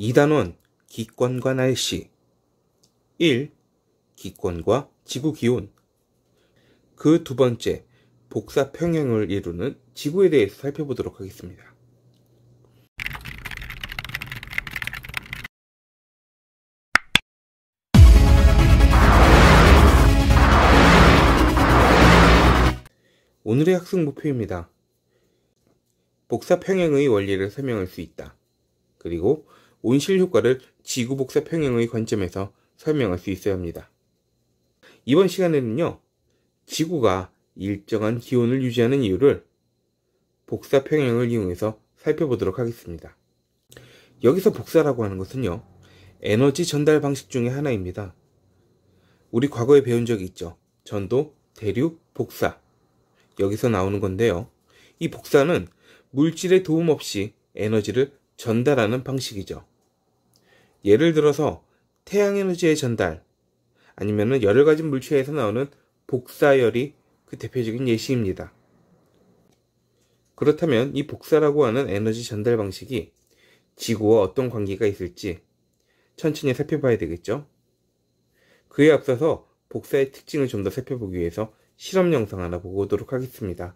2단원 기권과 날씨. 1. 기권과 지구 기온. 그 두 번째, 복사 평형을 이루는 지구에 대해서 살펴보도록 하겠습니다. 오늘의 학습 목표입니다. 복사 평형의 원리를 설명할 수 있다. 그리고 온실 효과를 지구 복사 평형의 관점에서 설명할 수 있어야 합니다. 이번 시간에는요, 지구가 일정한 기온을 유지하는 이유를 복사 평형을 이용해서 살펴보도록 하겠습니다. 여기서 복사라고 하는 것은요, 에너지 전달 방식 중에 하나입니다. 우리 과거에 배운 적이 있죠. 전도, 대류, 복사. 여기서 나오는 건데요. 이 복사는 물질의 도움 없이 에너지를 전달하는 방식이죠. 예를 들어서 태양 에너지의 전달, 아니면 여러 가지 물체에서 나오는 복사열이 그 대표적인 예시입니다. 그렇다면 이 복사라고 하는 에너지 전달 방식이 지구와 어떤 관계가 있을지 천천히 살펴봐야 되겠죠. 그에 앞서서 복사의 특징을 좀 더 살펴보기 위해서 실험 영상 하나 보고 오도록 하겠습니다.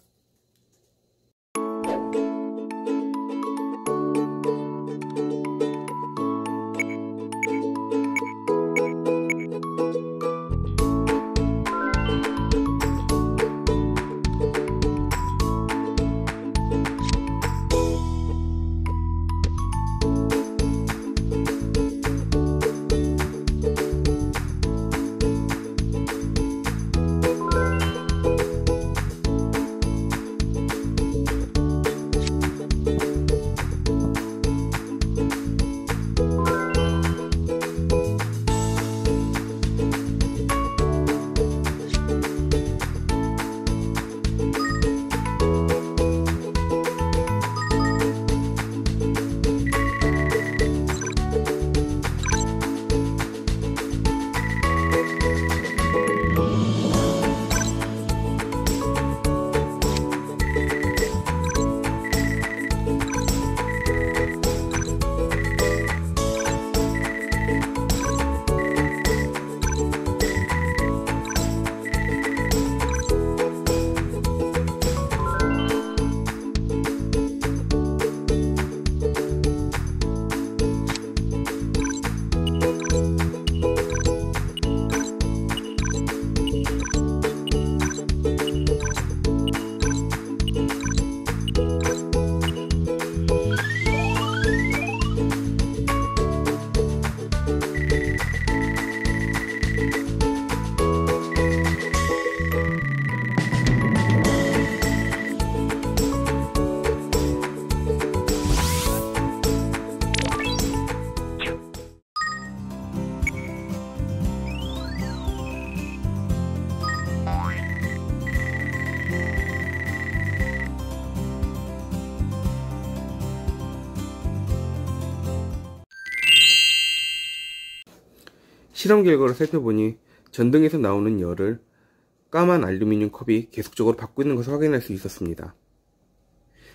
실험 결과를 살펴보니 전등에서 나오는 열을 까만 알루미늄 컵이 계속적으로 받고 있는 것을 확인할 수 있었습니다.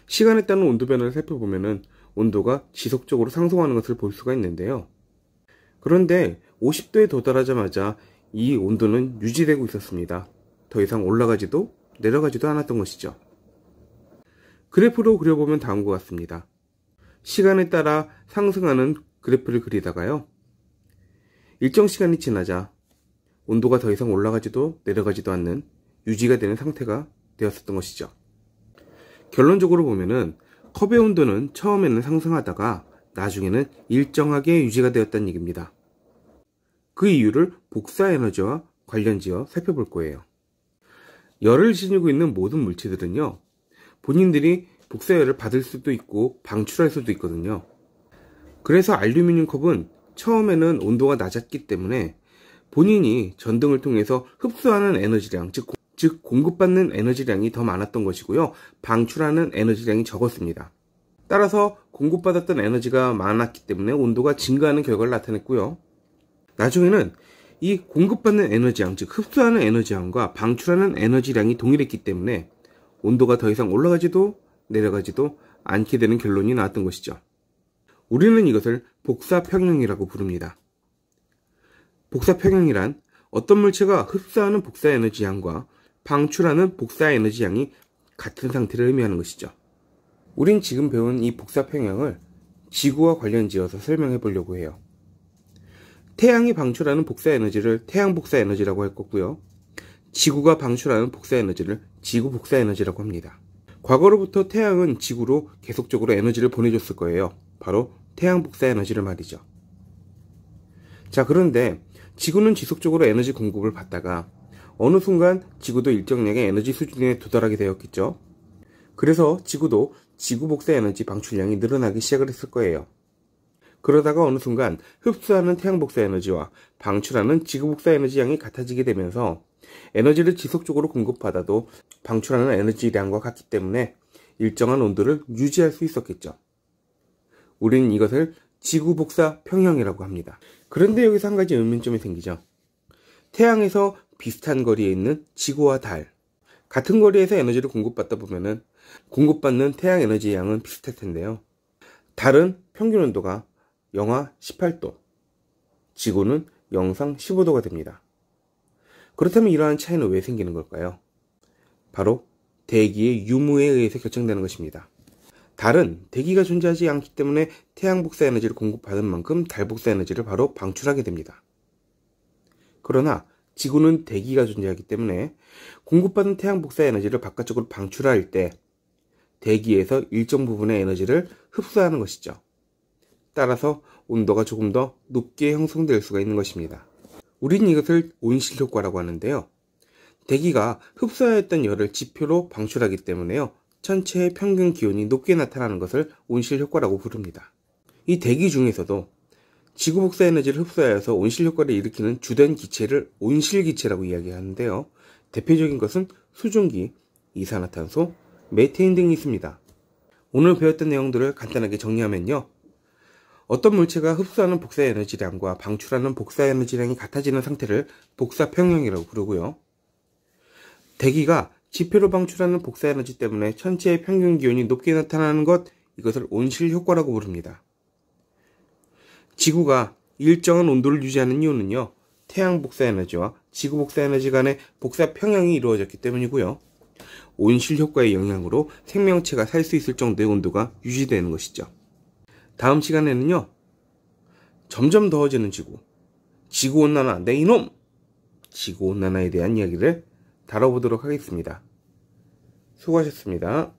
시간에 따른 온도 변화를 살펴보면 온도가 지속적으로 상승하는 것을 볼 수가 있는데요. 그런데 50도에 도달하자마자 이 온도는 유지되고 있었습니다. 더 이상 올라가지도 내려가지도 않았던 것이죠. 그래프로 그려보면 다음과 같습니다. 시간에 따라 상승하는 그래프를 그리다가요, 일정 시간이 지나자 온도가 더 이상 올라가지도 내려가지도 않는 유지가 되는 상태가 되었었던 것이죠. 결론적으로 보면은 컵의 온도는 처음에는 상승하다가 나중에는 일정하게 유지가 되었다는 얘기입니다. 그 이유를 복사 에너지와 관련지어 살펴볼 거예요. 열을 지니고 있는 모든 물체들은요, 본인들이 복사열을 받을 수도 있고 방출할 수도 있거든요. 그래서 알루미늄 컵은 처음에는 온도가 낮았기 때문에 본인이 전등을 통해서 흡수하는 에너지량, 즉 공급받는 에너지량이 더 많았던 것이고요, 방출하는 에너지량이 적었습니다. 따라서 공급받았던 에너지가 많았기 때문에 온도가 증가하는 결과를 나타냈고요. 나중에는 이 공급받는 에너지량, 즉 흡수하는 에너지량과 방출하는 에너지량이 동일했기 때문에 온도가 더 이상 올라가지도 내려가지도 않게 되는 결론이 나왔던 것이죠. 우리는 이것을 복사평형이라고 부릅니다. 복사평형이란 어떤 물체가 흡수하는 복사에너지 양과 방출하는 복사에너지 양이 같은 상태를 의미하는 것이죠. 우린 지금 배운 이 복사평형을 지구와 관련지어서 설명해 보려고 해요. 태양이 방출하는 복사에너지를 태양 복사에너지라고 할 거고요. 지구가 방출하는 복사에너지를 지구 복사에너지라고 합니다. 과거로부터 태양은 지구로 계속적으로 에너지를 보내줬을 거예요. 바로 태양 복사에너지를 말이죠. 자, 그런데 지구는 지속적으로 에너지 공급을 받다가 어느 순간 지구도 일정량의 에너지 수준에 도달하게 되었겠죠. 그래서 지구도 지구 복사에너지 방출량이 늘어나기 시작을 했을 거예요. 그러다가 어느 순간 흡수하는 태양 복사에너지와 방출하는 지구 복사에너지 양이 같아지게 되면서 에너지를 지속적으로 공급받아도 방출하는 에너지량과 같기 때문에 일정한 온도를 유지할 수 있었겠죠. 우리는 이것을 지구 복사 평형이라고 합니다. 그런데 여기서 한 가지 의문점이 생기죠. 태양에서 비슷한 거리에 있는 지구와 달, 같은 거리에서 에너지를 공급받다 보면은 공급받는 태양 에너지 양은 비슷할 텐데요. 달은 평균 온도가 영하 18도, 지구는 영상 15도가 됩니다. 그렇다면 이러한 차이는 왜 생기는 걸까요? 바로 대기의 유무에 의해서 결정되는 것입니다. 달은 대기가 존재하지 않기 때문에 태양 복사 에너지를 공급받은 만큼 달 복사 에너지를 바로 방출하게 됩니다. 그러나 지구는 대기가 존재하기 때문에 공급받은 태양 복사 에너지를 바깥쪽으로 방출할 때 대기에서 일정 부분의 에너지를 흡수하는 것이죠. 따라서 온도가 조금 더 높게 형성될 수가 있는 것입니다. 우린 이것을 온실 효과라고 하는데요. 대기가 흡수하였던 열을 지표로 방출하기 때문에요. 전체의 평균 기온이 높게 나타나는 것을 온실 효과라고 부릅니다. 이 대기 중에서도 지구 복사 에너지를 흡수하여서 온실 효과를 일으키는 주된 기체를 온실기체라고 이야기하는데요. 대표적인 것은 수증기, 이산화탄소, 메테인 등이 있습니다. 오늘 배웠던 내용들을 간단하게 정리하면요. 어떤 물체가 흡수하는 복사 에너지량과 방출하는 복사 에너지량이 같아지는 상태를 복사 평형이라고 부르고요. 대기가 지표로 방출하는 복사 에너지 때문에 전체의 평균 기온이 높게 나타나는 것, 이것을 온실 효과라고 부릅니다. 지구가 일정한 온도를 유지하는 이유는요. 태양 복사 에너지와 지구 복사 에너지 간의 복사 평형이 이루어졌기 때문이고요. 온실 효과의 영향으로 생명체가 살 수 있을 정도의 온도가 유지되는 것이죠. 다음 시간에는요. 점점 더워지는 지구온난화 내 이놈! 지구온난화에 대한 이야기를 다뤄보도록 하겠습니다. 수고하셨습니다.